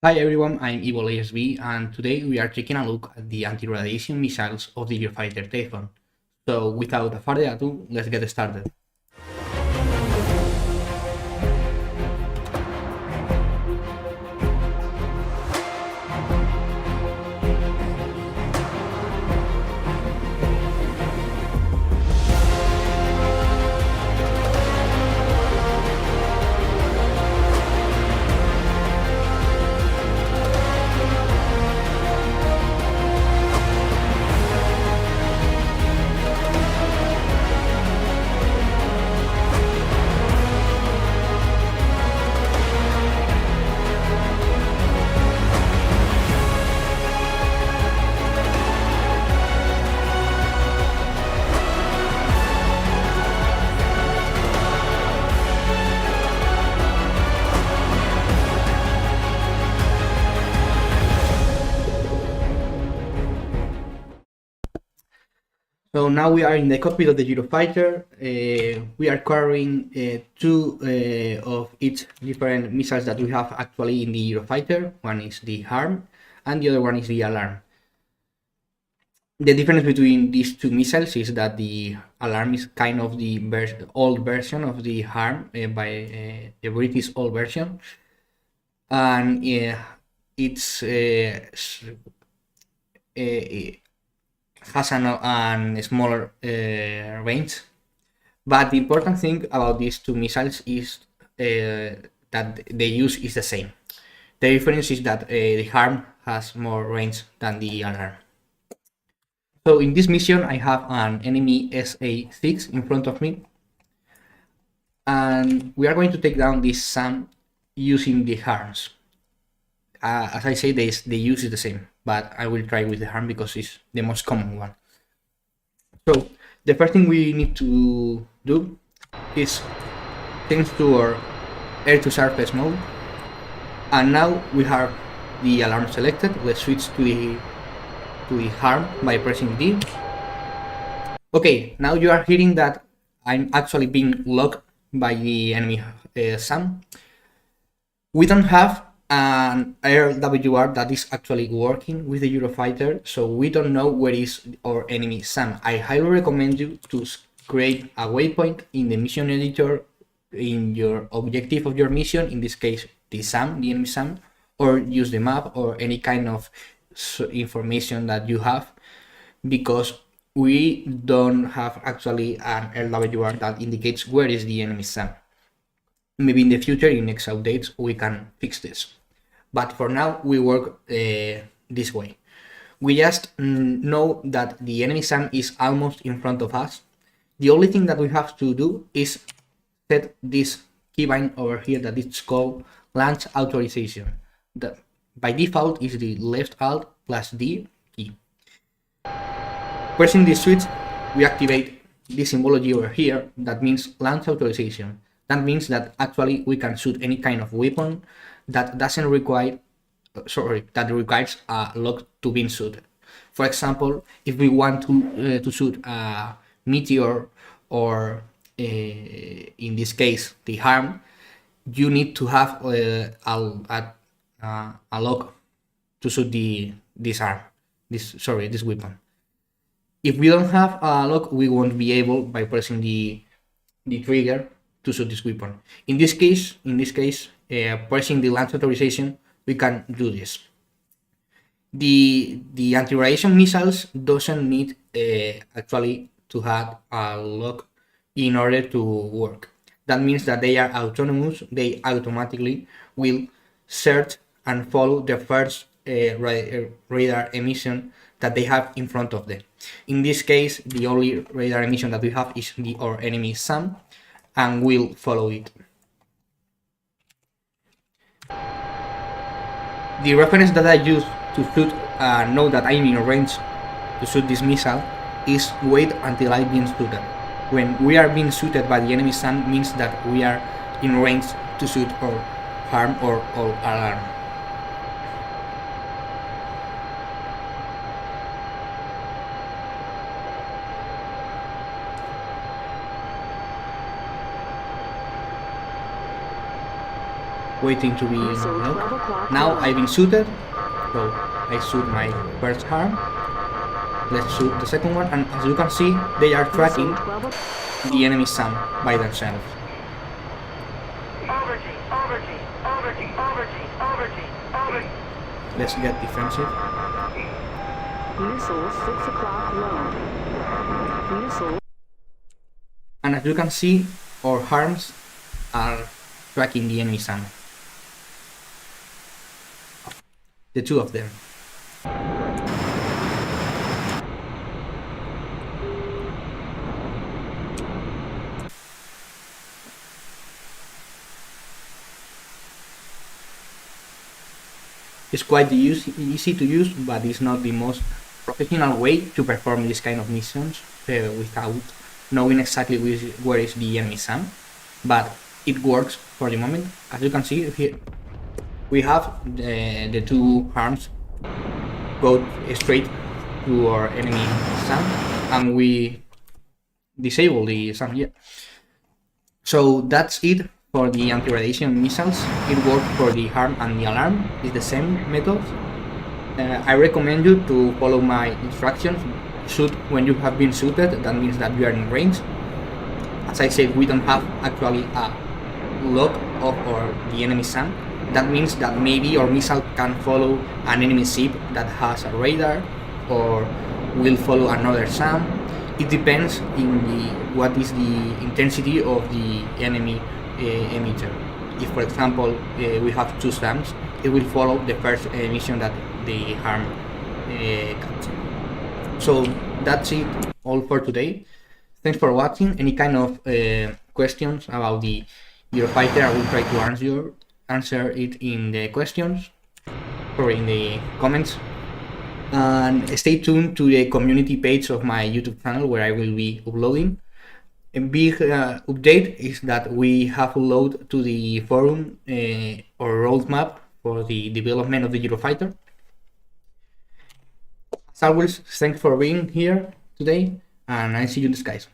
Hi everyone, I'm EvilASV and today we are taking a look at the anti-radiation missiles of the Eurofighter Typhoon. So without further ado, let's get started. So now we are in the cockpit of the Eurofighter. We are carrying two of each different missiles that we have actually in the Eurofighter. One is the harm and the other one is the alarm. The difference between these two missiles is that the alarm is kind of the old version of the harm by the British old version, and it's has a smaller range. But the important thing about these two missiles is that the use is the same. The difference is that the harm has more range than the alarm. So in this mission, I have an enemy SA-6 in front of me, and we are going to take down this SAM using the harms. As I say, the use is the same, but I will try with the harm because it's the most common one. So the first thing we need to do is change to our air-to-surface mode, and now we have the alarm selected. Let's switch to the harm by pressing D. Okay, now you are hearing that I'm actually being locked by the enemy SAM. We don't have an RWR that is actually working with the Eurofighter, so we don't know where is our enemy SAM. I highly recommend you to create a waypoint in the mission editor in your objective of your mission, in this case the SAM, the enemy SAM, or use the map or any kind of information that you have, because we don't have actually an LWR that indicates where is the enemy SAM. Maybe in the future, in next updates, we can fix this. But for now, we work this way. We just know that the enemy SAM is almost in front of us. The only thing that we have to do is set this keybind over here that is called launch authorization. That by default is the left alt plus D key. Pressing this switch, we activate this symbology over here that means launch authorization. That means that actually we can shoot any kind of weapon that doesn't require, that requires a lock to be shot. For example, if we want to shoot a METEOR or in this case the harm, you need to have a lock to shoot this weapon. If we don't have a lock, we won't be able by pressing the trigger to shoot this weapon. In this case, pressing the launch authorization, we can do this. The anti-radiation missiles doesn't need actually to have a lock in order to work. That means that they are autonomous. They automatically will search and follow the first radar emission that they have in front of them. In this case, the only radar emission that we have is our enemy SAM, and will follow it. The reference that I use to shoot, know that I'm in range to shoot this missile, is wait until I'm being shooted. When we are being shooted by the enemy SAM means that we are in range to shoot or harm or alarm. waiting to be unlocked. Now I've been suited, so I shoot my first harm. Let's shoot the second one, and as you can see, they are tracking the enemy SAM by themselves. Let's get defensive. Missile 6 o'clock low. Missile. And as you can see, our harms are tracking the enemy SAM. The two of them. It's quite easy to use, but it's not the most professional way to perform this kind of missions without knowing exactly where is the enemy SAM. But it works for the moment. As you can see here, we have the two harms go straight to our enemy SAM, and we disable the SAM here. So that's it for the anti-radiation missiles. It works for the harm and the alarm. It's the same method. I recommend you to follow my instructions. Shoot when you have been suited. That means that you are in range. As I said, we don't have actually a log of the enemy SAM. That means that maybe our missile can follow an enemy ship that has a radar, or will follow another SAM. It depends in what is the intensity of the enemy emitter. If, for example, we have two SAMs, it will follow the first emission that the harm captures. So that's it all for today. Thanks for watching. Any kind of questions about the Eurofighter, I will try to answer it in the questions or in the comments. And stay tuned to the community page of my YouTube channel, where I will be uploading. A big update is that we have uploaded to the forum or roadmap for the development of the Eurofighter. As always, thanks for being here today, and I see you in the skies.